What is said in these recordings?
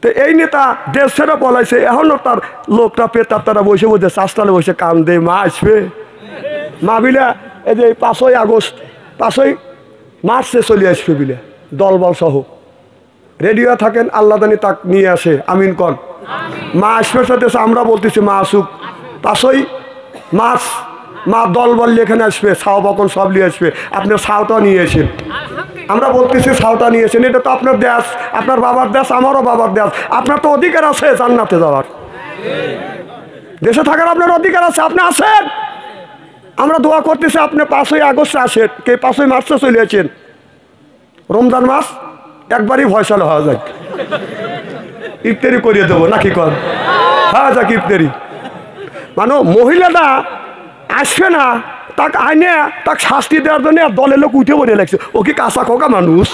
তো এই নেতা দেশ ছেড়ে পলাইছে, এখনও তার লোকটা পেতার তারা বসে বসে চাষটালে বসে কান দেয় মা আসবে। মা বিলা এই যে 5ই আগস্ট 5ই মার্চে চলে আসবে বিলে দলবল সহ রেডিও থাকেন, আল্লাহ জানি তাক নিয়ে আসে, আমিন কন। মা আসবে সাথে আমরা বলতেছি মা আসুক। 5ই মার্চ মা দলবল এখানে আসবে, ছাও বকন সব নিয়ে আসবে। আপনার ছাওটা নিয়েছেন, আমরা বলতেছি ছাওটা নিয়েছেন, এটা তো আপনার দেশ, আপনার বাবার দেশ, আমারও বাবার দেশ। আপনার তো অধিকার আছে জান্নাতে যাওয়ার, দেশে থাকার আপনার অধিকার আছে, আপনি আসেন। আমরা দোয়া করতেছি আপনি 5ই আগস্টে আসেন, কে 5ই মার্চে চলে আসেন। রমজান মাস একবারই ভয়সালে হওয়া যাক, ইফতারি করিয়ে দেবো নাকি কর, হওয়া যাক ইফতারি। মানে মহিলাটা আসবে না, তাকে আইনে তাকে শাস্তি দেওয়ার জন্য দলের লোক উঠে পড়ে লাগছে। ও কি কাঁচা খোকা মানুষ,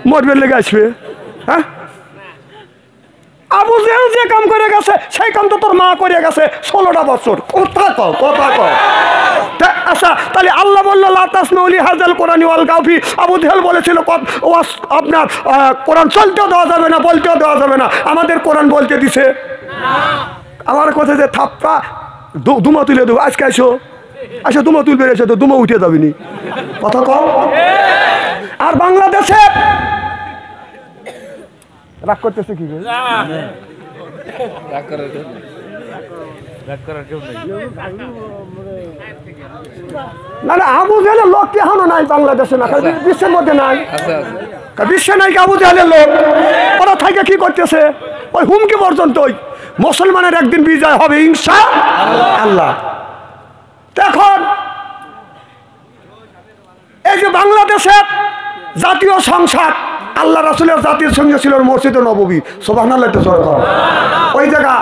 মরবের লেগে আসবে? হ্যাঁ, আবু জেহেল যে কাম করে গেছে সেই কাম তো তোর মা করে গেছে 16টা বছর। কথা কও, কথা কও। আচ্ছা, তাহলে আল্লাহ বলল লা তাসমাউলি হাযাল কোরআনি ওয়াল গাফি। আবু জেহেল বলেছিল আপনার কোরআন চলতেও দেওয়া যাবে না, বলতেও দেওয়া যাবে না। আমাদের কোরআন বলতে দিছে। আমার কথা যে থাপ্পা দুমা তুলে দেবো, আজকে আসো আসো দুমা তুলবে, এসে তো দুমা উঠে যাবিনি। কথা কও। আর বাংলাদেশে রাগ করতেছে কি না না, আবু জেহেলের লোক কি এখনো নাই বাংলাদেশে? না বিশ্বের মধ্যে নাই, বিশ্বে নাই আবু জেহেলের লোক। ওরা থেকে কি করতেছে? ওই হুমকি পর্যন্ত মুসলমানের একদিন বিজয় হবে ইনশাআল্লাহ। এখন এই যে বাংলাদেশের জাতীয় সংসদ, আল্লাহ রাসূলের জাতীয় সংসদ ছিল মসজিদে নববী, সুবহানাল্লাহ। ওই জায়গা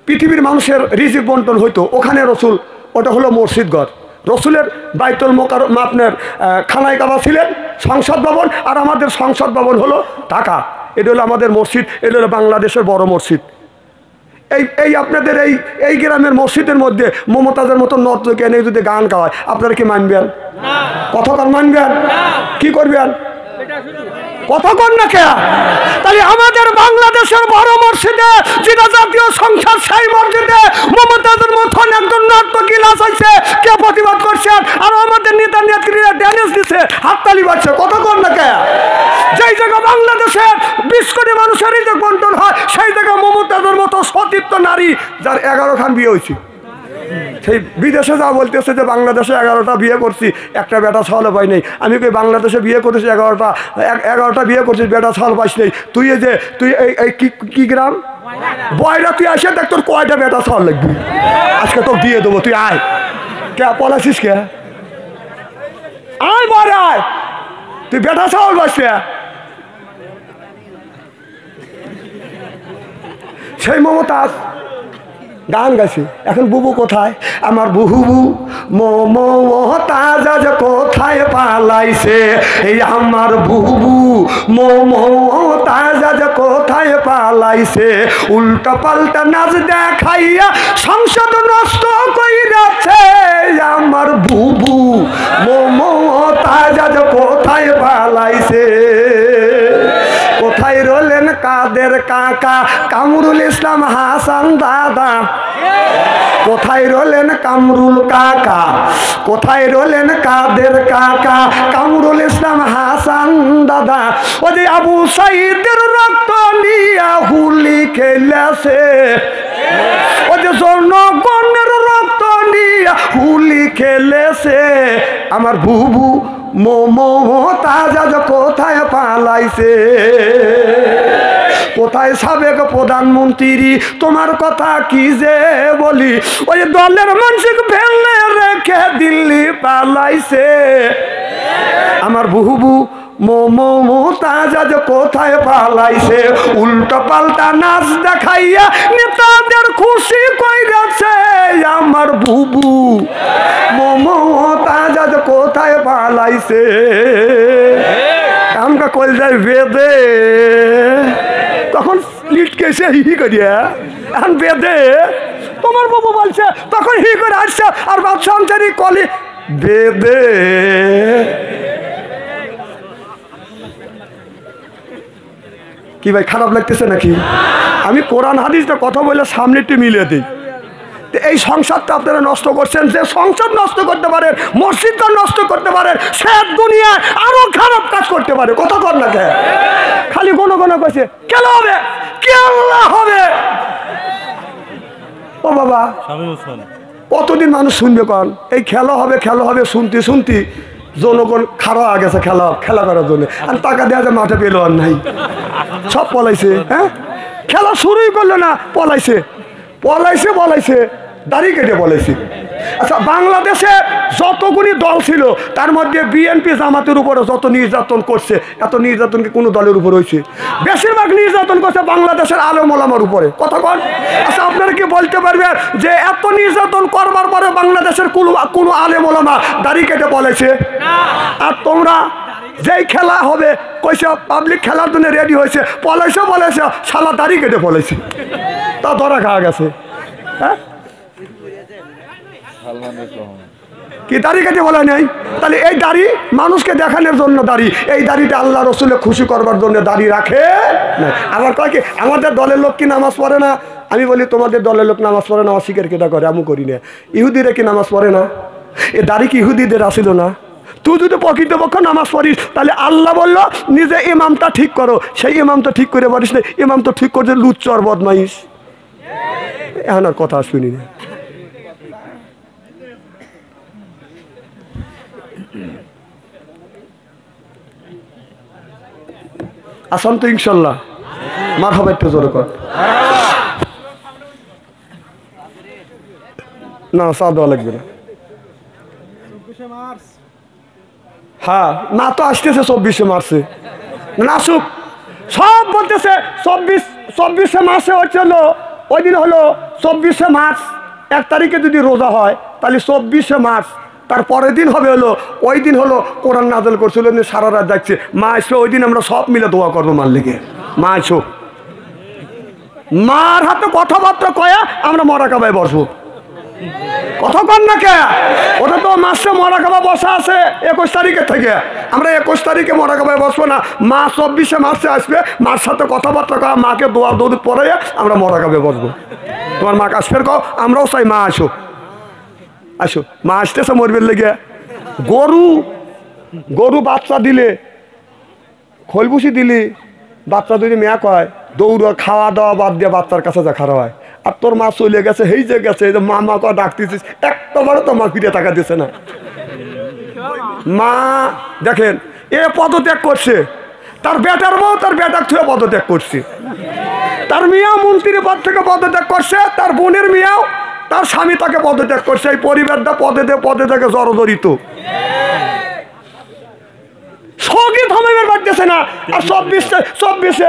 পৃথিবীর মানুষের রিজিক বন্টন হইতো, ওখানে রসুল, ওটা হলো মসজিদ ঘর। রসুলের বাইতুল মুকাররম আপনার খানায় কাবা ছিলেন সংসদ ভবন, আর আমাদের সংসদ ভবন হলো ঢাকা। এটা হলো আমাদের মসজিদ, এটা হলো বাংলাদেশের বড় মসজিদ। এই আপনাদের এই গ্রামের মসজিদের মধ্যে মমতাজের মতো নর্তকী এনে যদি গান গাওয়ায়, আপনারা কি মানবেন? কতক্ষণ মানবেন? কি করবেন? কতক্ষণ না কে? তাহলে আমাদের বাংলাদেশের বড় মসজিদে যেটা জাতীয় সংসদ, সেই মসজিদে মমতাজের মতন একজন নর্তকী নাচাইছে, কে প্রতিবাদ করছেন? আর আমাদের নেতা নেত্রীরা ড্যান্স দিচ্ছে, হাততালি বাজছে। কতক্ষণ না কে? যেই জায়গা বাংলাদেশে 20 কোটি মানুষের রিজিক বন্টন হয়, সেই জায়গা মমতাজের মতো সতীর্থ নারী যার 11 খান বিয়ে হয়েছে, সেই বিদেশে যা বলতেছে যে বাংলাদেশে 11টা বিয়ে করছি, একটা বেটা ছাওয়াল পাই নেই। আমি কই বাংলাদেশে বিয়ে করেছি 11টা বিয়ে করছিস, বেটা ছাওয়াল পাইস নেই। তুই এই কি গ্রাম বয়রা, তুই আসে দেখ তোর কয়টা বেটা ছাওয়াল লাগবি, আজকে তোর দিয়ে দেবো। তুই আয়, কে পলাছিস কে? আয় বয় আয়, তুই বেটা ছাওয়াল পাইস। সেই মমতাজ গান গাইছে। এখন বুবু কোথায়? আমার বুবু মমতাজ কোথায় পালাইছে? এই আমার বুবু মমতাজ কোথায় পালাইছে? উল্টা পাল্টা নাচ দেখাইয়া সংসদ নষ্ট কইরাছে। আমার বুবু মমতাজ কোথায় পালাইছে? কোথায় রলেন কাদের কাকা কামরুল ইসলাম হাসান দাদা? কোথায় রলেন কামরুল কাকা? কোথায় রলেন কাদের কাকা কামরুল ইসলাম হাসান দাদা? ও যে আবু সাইদের রক্ত নিয়া হুলি খেলেছে, ও যে জনগণের রক্ত নিয়া হুলি খেলেছে। আমার বুবু মমতাজ কোথায় পালাইছে? কোথায় সাবেক প্রধানমন্ত্রী? তোমার কথা কি যে বলি, ওই দলের মানুষকে ফেলে রেখে দিল্লি পালাইছে। আমার বুবু মমতাজ কোথায় পালাইছে? উল্টো পাল্টা নাচ দেখাইয়া নেতাদের খুশি কইরাছে। আমার বুবু মমতাজ কোথায় পালাইছে? আমকা কল যায় বেদে, তখন লিটকেছে হি করিয়া, এখন বেদে তোমার বাবু বলছে, তখন হি করে আসছে। আর বাদশাহ আনসারি কলি বেদে। কি ভাই খারাপ লাগতেছে নাকি? আমি কোরআন হাদিসটা কথা বলে সামনে একটু মিলিয়ে দিই। এই সংসারটা আপনারা নষ্ট করছেন। যে সংসার নষ্ট করতে পারেন, মসজিদটা নষ্ট করতে পারেন, সে দুনিয়ায় আরো খারাপ কাজ করতে পারে। কথা কর না কে? খালি কোনো করছে কেন হবে, কেল্লা হবে। ও বাবা, কতদিন মানুষ শুনবে? কন এই খেলা হবে খেলা হবে শুনতে শুনতে জনগণ খারাপ হয়ে গেছে খেলা করার জন্য। আর টাকা দেওয়া যায় মাঠে পেলো আর নাই, সব পলাইছে। হ্যাঁ, খেলা শুরুই করলো না, পলাইছে দাড়ি কেটে বলেছি। আচ্ছা, বাংলাদেশে যতগুলি দল ছিল তার মধ্যে বিএনপি জামাতের উপরে যত নির্যাতন করছে, এত নির্যাতন কি কোনো দলের উপর হয়েছে? বেশিরভাগ নির্যাতন করছে বাংলাদেশের আলেম ওলামার উপরে। কথা বল। আচ্ছা, আপনারা কি বলতে পারবেন যে এত নির্যাতন করবার পরে বাংলাদেশের কোনো আলেম ওলামা দাড়ি কেটে বলেছে? আর তোমরা যেই খেলা হবে কইছে পাবলিক খেলার জন্য রেডি হয়েছে, বলেছে শালা দাড়ি কেটে বলেছে, তা ধরা খাওয়া গেছে। হ্যাঁ, কি দাড়ি কেটে বলা নাই? তাহলে এই দাড়ি মানুষকে দেখানোর জন্য দাড়ি, এই দাড়িটা আল্লাহ রসুলের খুশি করবার জন্য দাড়ি রাখে না। আবার কয় কি আমাদের দলের লোক কি নামাজ পড়ে না? আমি বলি তোমাদের দলের লোক নামাজ পড়ে না, অস্বীকার কেটা করে? আমি করি না। ইহুদিরা কি নামাজ পড়ে না? এ দাড়ি কি ইহুদিদের আসিল না? তুই যদি প্রকৃতপক্ষ নামাজ পড়িস তাহলে আল্লাহ বললো নিজে ইমামটা ঠিক করো, সেই ইমামটা ঠিক করে পারিস না, ইমাম তো ঠিক করছে লুচ্চর বদমাইশ। এখন আর কথা শুনি না। আসাম তো ইনশাল্লাহ মার হবে একটু জোরে কর না, চা দেওয়া লাগবে না। হ্যাঁ, না তো আসতেছে 24শে মার্চে, না আসুক। সব বলতেছে 24শে মার্চে হচ্ছিল, ওই দিন হলো 24শে মার্চ। 1 তারিখে যদি রোজা হয় তাহলে 24শে মার্চ, তার পরের দিন হবে হলো ওই দিন হলো কোরআন নাযিল করছিল, সারা রাত যাচ্ছে। মা আসলে ওই দিন আমরা সব মিলে দোয়া করবো মার লেগে। মা আসো, মার হাতে কথাবার্তা কয়া আমরা মরাকাবায় বসবো। কথা কন না কে? ওটা তো মাসে মরাকাবা বসা আছে 21 তারিখের থেকে। আমরা 21 তারিখে মরাকাবায় বসবো না, মা 24শে মার্চে আসবে, মার সাথে কথাবার্তা কয়া মাকে দোয়া দৌড় পরে আমরা মরাকাবায় বসবো। তোমার মা আসবে কও, আমরাও চাই মা আসো। মা আসতেছে মরবের লেগে। গরু বাচ্চা দিলে, খোলবুসি দিলি, বাচ্চা যদি মেয়া কয় দৌড় খাওয়া দাওয়া বাদ দিয়ে বাচ্চার কাছে যা খারাপ হয়। আর তোর মা চলে গেছে, এই যে গেছে, এই যে মা কয় ডাকতেছিস, একটাবারও তো মা ফিরে টাকা দিছে না। মা দেখেন এ পদত্যাগ করছে, তার বেটার বউ তার বেটার থুয়ে পদত্যাগ করছে, তার মিয়া মন্ত্রী পদ থেকে পদত্যাগ করছে, তার বোনের মিয়াও তার স্বামী তাকে পদত্যাগ করছে। এই পরিবারটা পদে থেকে জড়জড়িত। সঙ্গে থামাইবার পারতেছে না। আর 24শে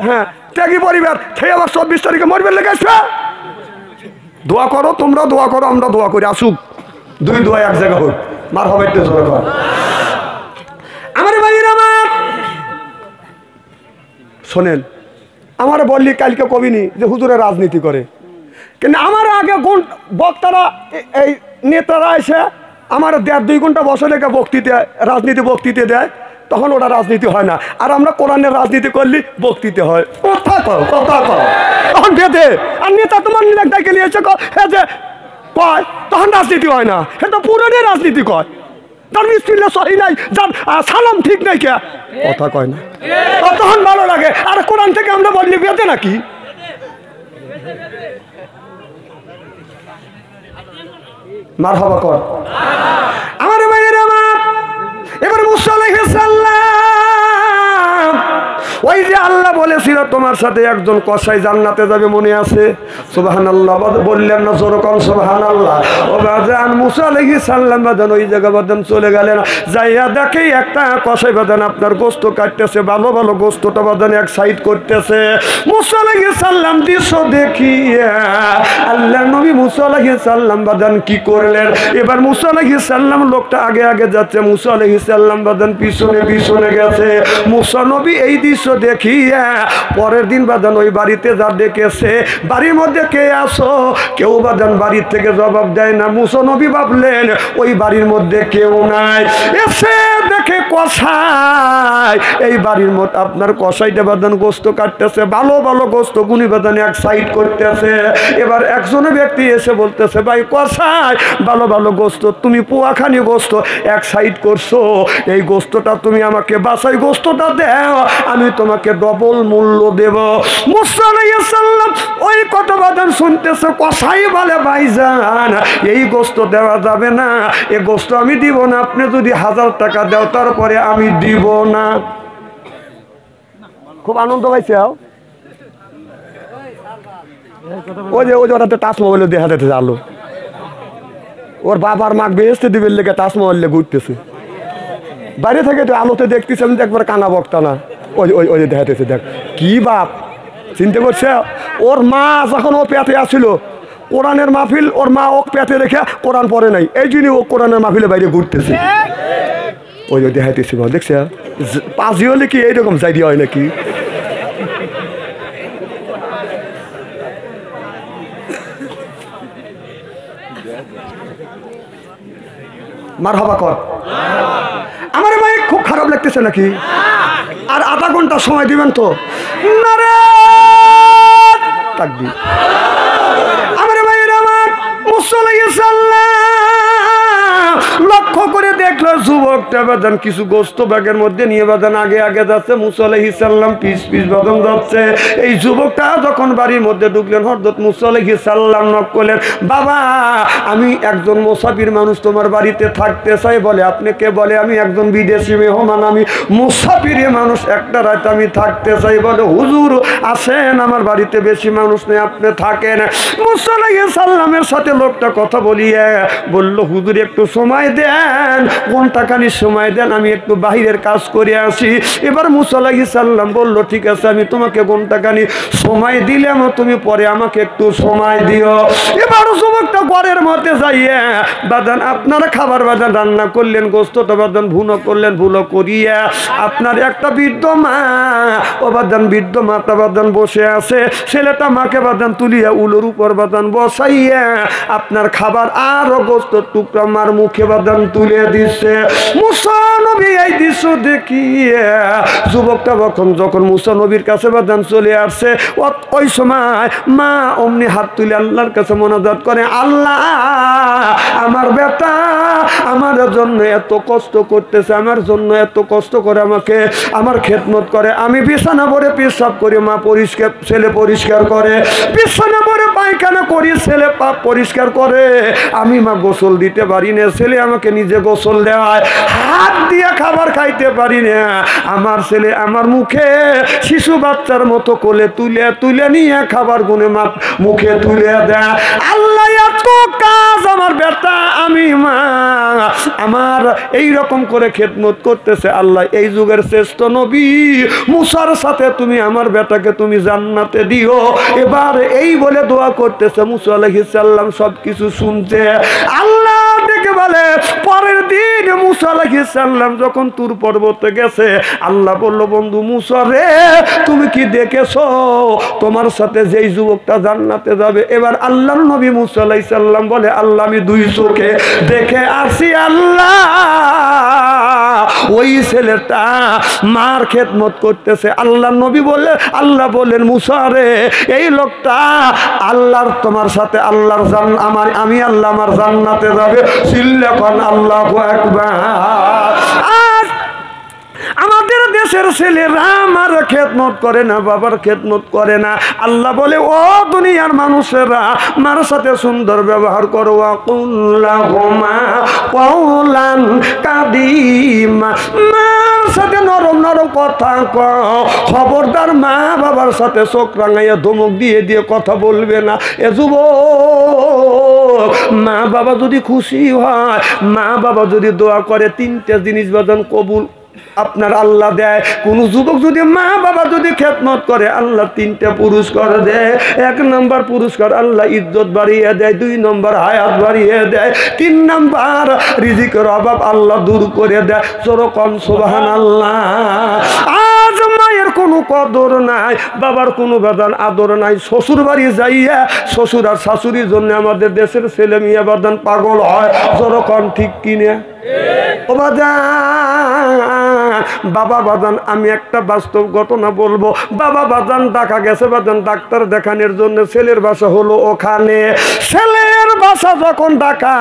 হ্যাঁ ত্যাগী পরিবার সেই আবার 24 তারিখে মরবে লেগে আসবে। দোয়া করো, তোমরা দোয়া করো, আমরা দোয়া করি, আসুক। দুই দোয়া এক জায়গা হোক, মার হবে একটু জোরে কর। আমার ভাইয়ের আমার শোনেন, আমার বললি কালকে কবিনি যে হুজুরে রাজনীতি করে, কিন্তু আমার আগে বক্তারা এই নেতারা এসে আমার 1.5-2 ঘন্টা বসে লেগে রাজনীতি বক্তৃতা দেয়, তখন ওটা রাজনীতি হয় না। আর আমরা কোরআনের রাজনীতি করলে বক্তৃতা হয়। কথা কও তখন বেঁধে, আর নেতা তোমার ডাকে নিয়ে এসে যে কয়, তখন রাজনীতি হয় না। এটা পুরোটাই রাজনীতি কয়, তার বিসমিল্লাহ সহি নাই, যার সালাম ঠিক নাই, কে কথা কয় না, তখন ভালো লাগে। আর কোরআন থেকে আমরা বললি বেঁধে নাকি? মারহাবা কর আমার ভাইয়ের আমার। এবার মুসা আলাইহিস সালাম, ওই যে আল্লাহ বলেছিল তোমার সাথে একজন কসাই জান্নাতে যাবে, মনে আছে? সুবহানাল্লাহ বললেন না? জোরকম সুবহানাল্লাহ। ও বাজান মুসা আলাইহিস সালাম বাজান ওই জায়গা বাজান চলে গেলেন, যাইয়া দেখে একটা কসাই বাজান আপনার গোস্ত কাটতেছে, ভালো ভালো গোস্তটা বাজান এক সাইড করতেছে। মুসা আলাইহিস সালাম দৃশ্য দেখিয়া আল্লাহ নবী মুসা আলাইহিস সালাম বাজান কি করলেন? এবার মুসা আলাইহিস সালাম লোকটা আগে আগে যাচ্ছে, মুসা আলাইহিস সালাম বাজান পিছনে পিছনে গেছে। মুসা নবী এই দৃশ্য দেখি পরের দিন বাজান ওই বাড়িতে যা ডেকেছে, বাড়ির মধ্যে কে আসো, কেউ বাজান বাড়ির থেকে জবাব দেয় না। মুসা নবী ভাবলেন ওই বাড়ির মধ্যে কেউ নাই, এসে দেখে কসাই এই বাড়ির মধ্যে আপনার কসাইটা বাজান গোস্ত কাটতেছে, ভালো ভালো গোস্ত গুনি বাজান এক সাইড করতেছে। এবার একজনে ব্যক্তি এসে বলতেছে ভাই কসাই ভালো ভালো গোস্ত, তুমি পোয়াখানি গোস্ত এক সাইড করছো, এই গোস্তটা তুমি আমাকে বাসাই গোস্তটা দাও, আমি তোমাকে ডবল মূল্য দেব। মুসা আলাইহিস সালাম ওই কথা বাজান শুনতেছে, কসাই বলে ভাইজান এই গোস্ত দেওয়া যাবে না, এই গোস্ত আমি দিব না, আপনি যদি 1000 টাকা দাও তারপরে আমি দিব না। খুব আনন্দ পাইছে। ওই যে ওটাতে তাজমহল দেখা যেতে আলো, ওর বাবার মাক বেহেস্তে দিবেন লেগে তাজমহল ঘুরতেছে, বাইরে থেকে তো আলোতে দেখতেছে, আমি একবার কানা বক্তা না, ওই ওই ওই দেখাতেছে, দেখ কি বাপ চিনতে করছে। ওর মা যখন ও পেটে আসছিল কোরআনের মাহফিল, ওর মা ওক পেটে রেখে কোরআন পড়ে নাই, এই জন্য ও কোরআনের মাহফিলে বাইরে ঘুরতেছে, ওই ওই দেখাইতেছি দেখছে। পাঁচি হলে কি এইরকম যাই দিয়ে হয় নাকি? মারহাবা কর। আমার ভাই খুব খারাপ লাগতেছে নাকি? আর আধা ঘন্টা সময় দিবেন তো? নারে তাকবীর। আমার ভাইয়ের আমার মুসা আলাইহিস সালাম লক্ষ্য করে দেখলো যুবকটা বাজান কিছু গোস্ত ব্যাগের মধ্যে নিয়ে বাজান আগে আগে যাচ্ছে, মুসা আলাইহিস সালাম পিস পিস বাজান যাচ্ছে। এই যুবকটা যখন বাড়ির মধ্যে ঢুকলেন হযরত মুসা আলাইহিস সালাম নক করলেন, বাবা আমি একজন মুসাফির মানুষ তোমার বাড়িতে থাকতে চাই। বলে আপনি কে? বলে আমি একজন বিদেশি মেহমান, আমি মুসাফির মানুষ, একটা রাত আমি থাকতে চাই। বলে হুজুর আসেন, আমার বাড়িতে বেশি মানুষ নেই, আপনি থাকেন। মুসা আলাইহিস সালামের সাথে লোকটা কথা বলিয়ে বলল হুজুর একটু সময় দেন, ঘন্টাখানি সময় দেন, আমি একটু বাহিরের কাজ করে আসি। এবার মুসা আলাইহিস সালাম বলল ঠিক আছে আমি তোমাকে ঘন্টাখানি সময় দিলাম, তুমি পরে আমাকে একটু সময় দিও। এবার যুবকটা ঘরের মধ্যে যাইয়ে বাজান আপনারা খাবার বাজান রান্না করলেন, গোস্তটা বাজান ভুনো করলেন, ভুনো করিয়া আপনার একটা বৃদ্ধ মা, ও বাজান বৃদ্ধ মাতা বাজান বসে আছে, ছেলেটা মাকে বাজান তুলিয়া উলোর উপর বাজান বসাইয়া আপনার খাবার আরো গোস্ত টুকরা মার মুখে বাজান তুলে দিচ্ছে। মুসা নবী এই দৃশ্য দেখিয়ে যুবকটা যখন মুসা নবীর কাছে বাজান চলে আসছে, ওই সময় মা অমনি হাত তুলে আল্লাহর কাছে মোনাজাত করে, আল্লাহ আমার বেটা আমার জন্য এত কষ্ট করতেছে, আমার জন্য এত কষ্ট করে আমাকে আমার খেদমত করে, আমি বিছানা ভরে পেশাব করি, মা পরিষ্কার, ছেলে পরিষ্কার করে, বিছানা ভরে পায়খানা করি, ছেলে পাপ পরিষ্কার করে, আমি মা গোসল দিতে পারি না, ছেলে আমাকে নিজে গোসল দেওয়ায়, হাত দিয়ে খাবার খাইতে পারি না, আমার ছেলে আমার মুখে শিশু বাচ্চার মতো কোলে তুলে তুলে নিয়ে খাবার গুনে মা মুখে তুলে দেয়। আল্লাহ এত কাজ আমার বেটা আমি মা আমার এই রকম করে খেদমত করতেছে, আল্লাহ এই যুগের শ্রেষ্ঠ নবী মুসার সাথে তুমি আমার বেটাকে তুমি জান্নাতে দিও। এবার এই বলে দোয়া করতেছে, মুসা আলাইহিস সালাম সবকিছু শুনছে। আল্লাহ দেখে বলে পরের দিন মুসা আলাইহিস সালাম যখন তুর পর্বতে গেছে, আল্লাহ বলল বন্ধু মুসা রে তুমি কি দেখেছো তোমার সাথে যেই যুবকটা জান্নাতে যাবে? এবার আল্লাহর নবী মুসা আলাইহিস সালাম বলে আল্লাহ আমি দুই চোখে দেখে আসি, আল্লাহ ওই ছেলেটা মার খেদমত করতেছে। আল্লাহ নবী বলে আল্লাহ বলেন মুসা রে এই লোকটা আল্লাহর তোমার সাথে আল্লাহর আমার আমি আল্লাহ আমার জান্নাতে যাবে। সিল্লাখন আল্লাহু আকবার। আমাদের দেশের ছেলেরা আমার খেদমত করে না, বাবার খেদমত করে না। আল্লাহ বলে ও দুনিয়ার মানুষেরা মার সাথে সুন্দর ব্যবহার করো, আকুল্লাহুমা কওলান কাদিমা, মার সাথে নরম নরম কথা কও। খবরদার মা বাবার সাথে চোখ রাঙাইয়া ধমক দিয়ে দিয়ে কথা বলবে না। এ যুবক মা বাবা যদি খুশি হয়, মা বাবা যদি দোয়া করে, তিনটা জিনিস বাজান কবুল আপনার আল্লাহ দেয়। কোন যুবক যদি মা বাবা যদি খেদমত করে, আল্লাহ তিনটা পুরস্কার দেয়। 1 নম্বর পুরস্কার আল্লাহ ইজ্জত বাড়িয়ে দেয়, 2 নম্বর হায়াত বাড়িয়ে দেয়, 3 নম্বর রিজিকের অভাব আল্লাহ দূর করে দেয়। যেরকম সুবহানাল্লাহ। আজ মায়ের কোন কোনো কদর নাই, বাবার কোনো বাদান আদর নাই। শ্বশুর বাড়ি যাইয়া শ্বশুর আর শাশুড়ির জন্য আমাদের দেশের ছেলে মেয়ে বাদান পাগল হয়। যখন ঠিক কিনে ও বাজান, বাবা বাজান আমি একটা বাস্তব ঘটনা বলবো। বাবা বাজান ঢাকা গেছে বাজান ডাক্তার দেখানোর জন্য। ছেলের বাসা হলো ওখানে। ছেলের বাসা যখন ঢাকা,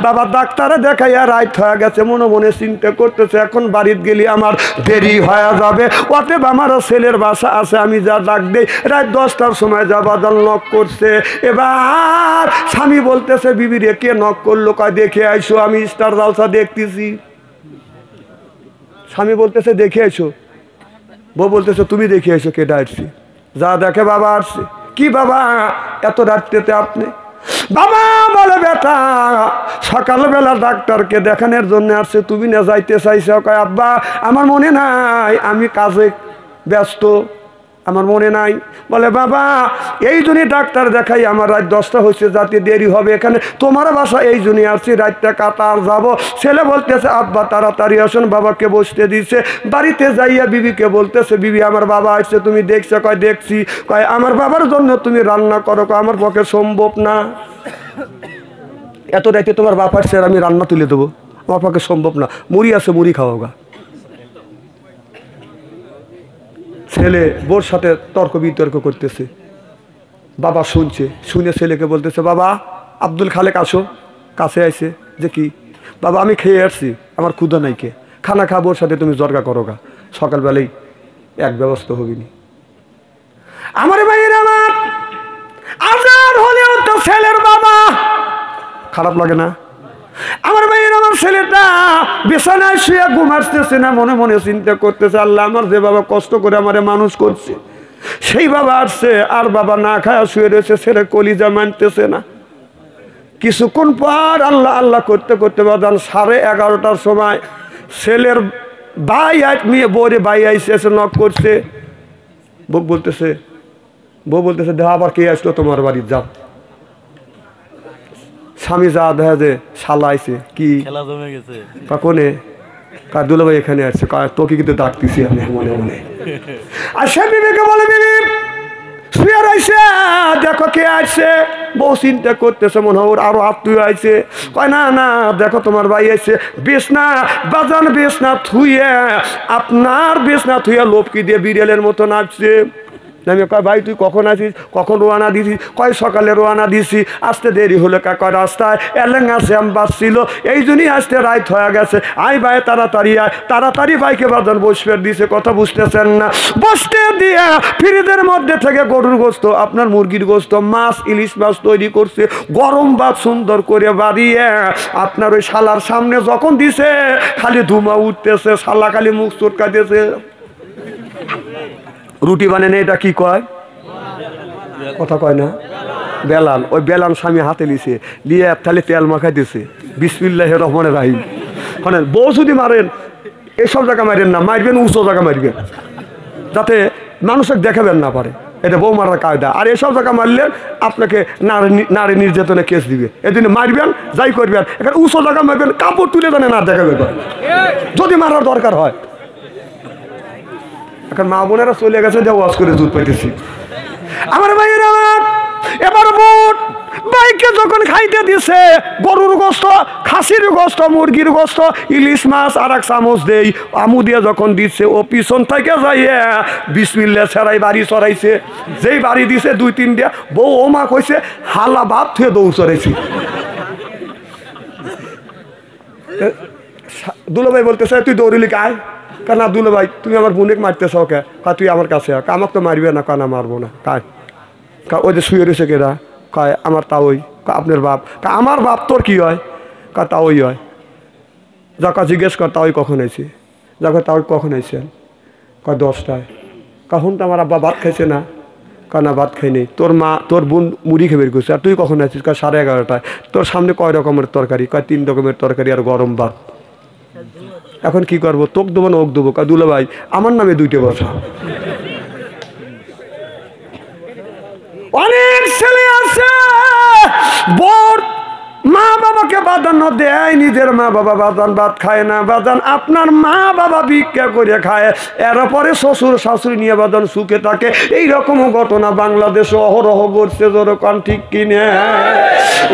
বাবা ডাক্তারে দেখাইয়া রাত হয়ে গেছে। মনে মনে চিন্তা করতেছে এখন বাড়িতে গেলে আমার দেরি হয়ে যাবে, অতএব আমার ছেলের বাসা আছে, আমি যা ডাক দেই। রাত 10টার সময় যা বাজান নক করছে। এবার স্বামী বলতেছে বিবি রে কে নক করলো? কয় দেখে আইসো, আমি স্টার জালসা দেখতেছি। স্বামী বলতেছে দেখে আইসো, বউ বলতেছে তুমি দেখে আইসো। কে ডাকছি? যা দেখে বাবা আসছে। কি বাবা এত রাত্রিতে আপনি? বাবা বলে বেটা সকালবেলা ডাক্তারকে দেখানোর জন্য আসছে, তুমি না যাইতে চাইছ? কয় আব্বা আমার মনে নাই, আমি কাজে ব্যস্ত, আমার মনে নাই। বলে বাবা এই জন্যই ডাক্তার দেখাই আমার রাত 10টা হয়েছে, যাতে দেরি হবে। এখানে তোমার বাসা এই জন্যই আসছি, রাতটা কাটার যাবো। ছেলে বলতেছে আব্বা তাড়াতাড়ি আসুন। বাবাকে বসতে দিচ্ছে। বাড়িতে যাইয়া বিবিকে বলতেছে বিবি আমার বাবা আসছে, তুমি দেখছো? কয় দেখছি। কয় আমার বাবার জন্য তুমি রান্না করো। কয় আমার পক্ষে সম্ভব না, এত রাতে তোমার বাপ আসছে আর আমি রান্না তুলে দেবো, আমার পক্ষে সম্ভব না। মুড়ি আছে, মুড়ি খাওয়া গা। ছেলে বোর সাথে তর্ক বিতর্ক করতেছে। বাবা শুনছে, শুনে ছেলেকে বলতেছে বাবা আব্দুল খালেক আসো। কাছে আইছে যে কি? বাবা আমি খেয়ে আসছি, আমার ক্ষুধা নাই, কে খানা খাবো, ওর সাথে তুমি জর্গা করো গা, সকালবেলাই এক ব্যবস্থা হবিনি। আমার ভাইয়ের আমার আজার হলেও তো ছেলের বাবা খারাপ লাগে না? আমার ভাইয়ের আমার ছেলেটা বিছানায় শুয়ে ঘুম আসতেছে না, মনে মনে চিন্তা করতেছে আল্লাহ আমার যে বাবা কষ্ট করে আমারে মানুষ করছে সেই বাবা আসছে আর বাবা না খায়া শুয়ে রয়েছে, ছেলে কলিজা মানতেছে না। কিছুক্ষণ পর আল্লাহ আল্লাহ করতে করতে বাদান 11:30টার সময় ছেলের ভাই মেয়ে বউরে ভাই আইসে এসে নক করছে। বউ বলতেছে দেহ আবার কে আসলো তোমার বাড়ি? যাও। স্বামী যা দেখা যে শালা আইছে। কি খেলা জমে গেছে? কখনে কার দুলা ভাই এখানে আসছে, তোকে কিন্তু ডাকতেছি আমি মনে মনে। আর সে বিবেকে বলে বিবি শুয়ে রয়েছে, দেখো কে আসছে। বউ চিন্তা করতেছে মনে হয় ওর আরো আত্মীয় আইছে। কয় না না দেখো তোমার ভাই আইছে। বিছনা বাজান বিছনা থুইয়ে আপনার বিছনা থুইয়ে লোপকি দিয়ে বিড়ালের মতো নাচছে। আমি কয় ভাই তুই কখন আসিস, কখন রোয়ানা দিছিস? কয় সকালে রোয়ানা দিছি, আসতে দেরি হলে কয় রাস্তায় এলেঙ্গা জ্যাম বাসছিল, এই জন্যই আসতে রাত হয়ে গেছে। আই ভাই তাড়াতাড়ি আয়। তাড়াতাড়ি ভাইকে বাজান বসবে দিছে, কথা বুঝতেছেন না। বসতে দিয়ে ফ্রিজের মধ্যে থেকে গরুর গোস্ত, আপনার মুরগির গোস্ত, মাছ, ইলিশ মাছ তৈরি করছে, গরম ভাত সুন্দর করে বাড়িয়ে আপনার ওই শালার সামনে যখন দিছে খালি ধুমা উঠতেছে, শালা খালি মুখ চটকা দিয়েছে। রুটি বানানে এটা কি কয়? কথা কয় না? বেলাল। ওই বেলাল স্বামী হাতে লিছে, লিয়ে তাহলে তেল মাখাই দিছে। বিসমিল্লাহির রহমানির রহিম। মানে বউ যদি মারেন এসব জায়গা মারেন না, মারবেন উঁচু জায়গা মারবেন, যাতে মানুষের দেখাবেন না পারে। এটা বউ মারার কায়দা। আর এসব জায়গা মারলেন আপনাকে নারী নির্যাতনে কেস দিবে। এদিনে মারবেন যাই করবেন, এখানে উঁচু জায়গা মারবেন, কাপড় তুলে জানে না দেখাবেন যদি মারার দরকার হয়। এখন মা বোনেরা চলে গেছে যে ওয়াজ করে দুধ পাইতেছি। আমার ভাইয়ের আমার এবার বুট ভাইকে যখন খাইতে দিছে গরুর গোস্ত, খাসির গোস্ত, মুরগির গোস্ত, ইলিশ মাছ আর এক চামচ দেই আমু দিয়ে যখন দিচ্ছে, ও পিছন থেকে যাইয়ে বিসমিল্লাহ ছাড়াই বাড়ি চড়াইছে। যেই বাড়ি দিছে 2-3 দিয়া বউ ও মা কইছে হালা ভাত থুয়ে দৌড় চড়াইছি। দুলাভাই বলতেছে তুই দৌড়িলি কায়? কেন দুলো ভাই তুমি আমার বোনেকে মারতেছ ওকে? তুই আমার কাছে আমাকে তো মারবে না। কেন মারবো না? কায় ওই যে শুয়ে রয়েছে কেরা? কয় আমার তা ওই। আপনার বাপ? আমার বাপ তোর কি হয়? তা ওই হয়। যাকে জিজ্ঞেস কর তা ওই কখন আইছে? যাকে তা ওই কখন আইছেন? 10টায়। কখন তো আমার আব্বা ভাত খাইছে না? না ভাত খাইনি। তোর মা তোর বোন মুড়ি খেয়ে বের করছে। আর তুই কখন আছিস? 11:30টায়। তোর সামনে কয় রকমের তরকারি? 3 রকমের তরকারি আর গরম ভাত। এখন কি করবো? তোক দেবো না ওক দেবো? দুলা ভাই আমার নামে 2টে বসা। অনেক ছেলে আছে বোর মা বাবাকে বাজান দেয়, নিজের মা বাবা বাজান ভাত খায় না বাজান, আপনার মা বাবা ভিক্ষা করে খায়, এরপরে শ্বশুর শাশুড়ি নিয়ে বাজান সুখে থাকে। এইরকম ঘটনা বাংলাদেশে অহরহ ঘটছে, যেরকম ঠিক কিনে।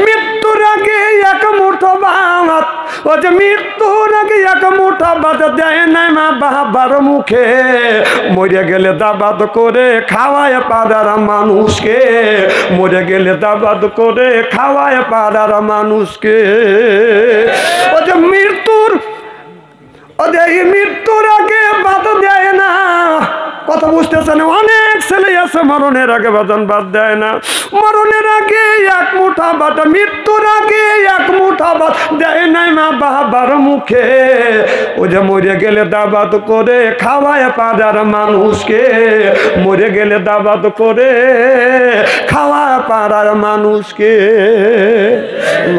মৃত্যুর আগে এক মুঠো ভাত, ও যে মৃত্যুর আগে এক মুঠো ভাত দেয় নাই মা বাবার মুখে, মরে গেলে দাবাত করে খাওয়ায় পাড়ার মানুষকে, মরে গেলে দাবাত করে খাওয়ায় পাড়ার মানুষকে। ও যে মৃত্যুর আগে ভাত দেয় না, কথা বুঝতেছেন? অনেক ছেলে আছে মরণের আগে বাজান ভাত দেয় না, মরণের আগে এক মুঠা ভাত, মৃত্যুর আগে এক মুঠা ভাত দেয় নাই মা বাবার মুখে, ও যে মরে গেলে দাবাত করে খাওয়ায় পাড়ার মানুষকে, মরে গেলে দাবাত করে খাওয়ায় পাড়ার মানুষকে।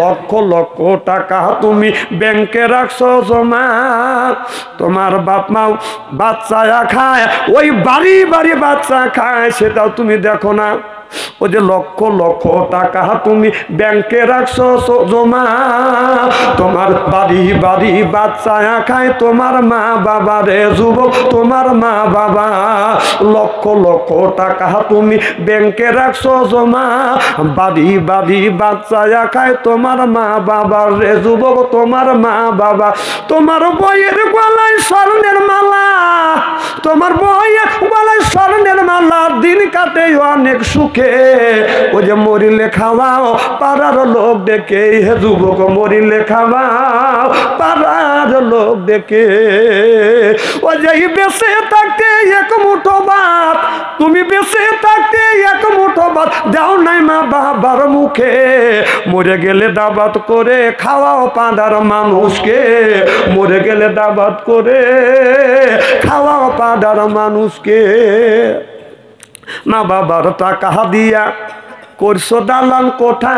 লক্ষ লক্ষ টাকা তুমি ব্যাংকে রাখছো জমা, তোমার বাপ মা বাচ্চা খায়, ওই বাড়ি বাড়ি বাচ্চা খায়, সেটাও তুমি দেখো না। ও যে লক্ষ লক্ষ টাকা তুমি ব্যাংকে রাখছো জমা, তোমার বাড়ি বাড়ি বাচ্চা খায় তোমার মা বাবা রে যুবক, তোমার মা বাবা। লক্ষ লক্ষ টাকা তুমি ব্যাংকে রাখছো জমা, বাড়ি বাড়ি বাচ্চা খায় তোমার মা বাবা রে যুবক, তোমার মা বাবা। তোমার বইয়ের গলায় স্বর্ণের মালা, তোমার বইয়ের গলায় স্বর্ণের মালা, দিন কাটে অনেক সুখে, ও যে মরিলে খাওয়াও পাড়ার লোক দেখে, হে যুবক মরিলে খাওয়াও পাড়ার লোক দেখে। ও যে বেঁচে থাকতে এক মুঠো ভাত, তুমি বেঁচে থাকতে এক মুঠো ভাত দাও নাই মা বাবার মুখে, মরে গেলে দাবাত করে খাওয়াও পাড়ার মানুষকে, মরে গেলে দাবাত করে খাওয়াও পাড়ার মানুষকে। মা বাবার টাকা দিয়া করছো দালান কোঠা,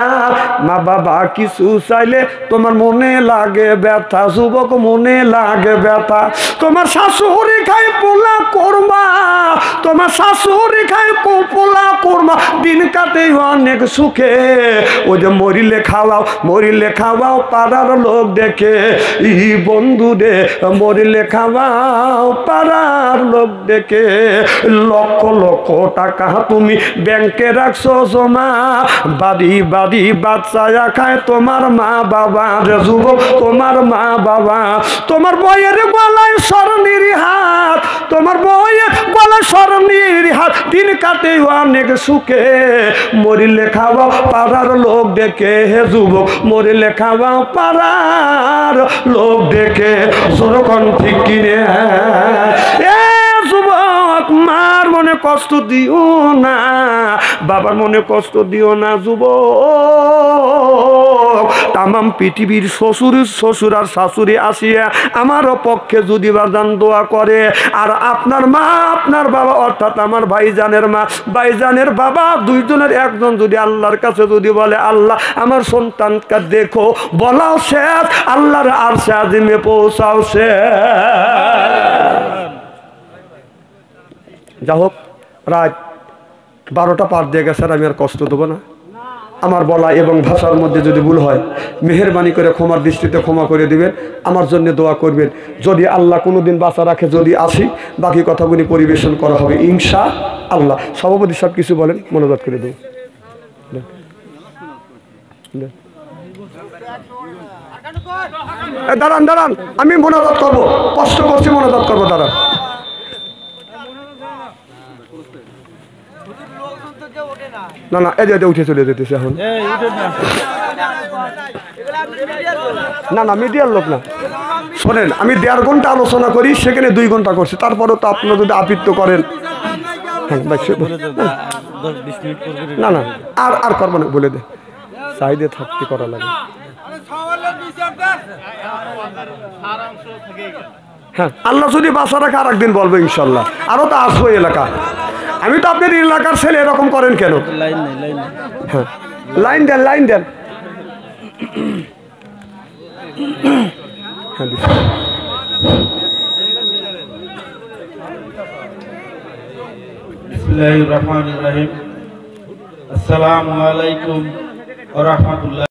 মা বাবা কিছু চাইলে তোমার মনে লাগে ব্যথা, যুবক মনে লাগে ব্যথা। তোমার শাশুড়ি খায় পোলা কোরমা, তোমার শাশুড়ি খায় পোলা কোরমা, দিন কাটে অনেক সুখে, ও যে মরিলে খাওয়াও পাড়ার লোক দেখে, ই বন্ধু রে মরিলে খাওয়াও পাড়ার লোক দেখে। লক্ষ লক্ষ টাকা তুমি ব্যাংকে রাখছো জমা, বাড়ি বাড়ি বাচ্চা খায় তোমার মা বাবা রে যুবক, তোমার মা বাবা। তোমার বইয়ের গলায় স্বর্ণের হাত, তোমার বইয়ের গলায় স্বর্ণের হাত, দিন কাটে অনেক সুখে, মরিলে খাওয়াও পাড়ার লোক দেখে, হে যুবক মরিলে খাওয়াও পাড়ার লোক দেখে। যখন ঠিক কিনে যুবক, মার মনে কষ্ট দিও না, বাবার মনে কষ্ট দিও না যুবক। তামাম পৃথিবীর শ্বশুর আর শাশুড়ি আসিয়া আমার পক্ষে যদি বাজান দোয়া করে, আর আপনার মা আপনার বাবা অর্থাৎ আমার ভাইজানের মা ভাইজানের বাবা, দুইজনের একজন যদি আল্লাহর কাছে যদি বলে আল্লাহ আমার সন্তানকে দেখো, বলাও শেষ, আল্লাহর আরশে আজিমে পৌঁছাও শেষ। যা হোক, রাত 12টা পার দিয়ে গেছে, আমি আর কষ্ট দেবো না। আমার বলা এবং ভাষার মধ্যে যদি ভুল হয় মেহেরবানি করে ক্ষমার দৃষ্টিতে ক্ষমা করে দিবেন, আমার জন্য দোয়া করবেন। যদি আল্লাহ কোনোদিন বাঁচা রাখে, যদি আসি, বাকি কথাগুলি পরিবেশন করা হবে ইনশা আল্লাহ। সভাপতি সব কিছু বলেন, মনোজাত করে দেব। দাঁড়ান দাঁড়ান, আমি মনোজাত করবো, কষ্ট করছি, মনোজাত করবো, দাঁড়ান। না না, এই যে উঠে চলে যেতেছে এখন। না না, মিডিয়ার লোক না। শোনেন, আমি 1.5 ঘন্টা আলোচনা করি, সেখানে 2 ঘন্টা করছি, তারপরেও তো আপনারা যদি আবৃত্ত করেন। না না, আর করবো না, বলে দে, চাহিদা থাকতে করা লাগে। হ্যাঁ, আল্লাহ যদি বাঁচা রাখে আর একদিন বলবো ইনশাল্লাহ, আরো তো আসবো এলাকা। আমি তো আপনার এলাকার ছেলে, এরকম করেন কেন? হ্যাঁ, লাইন দেন, লাইন দেন। হ্যাঁ, বিসমিল্লাহির রহমানির রহিম। আসসালামু আলাইকুম ওয়া রাহমাতুল্লাহ।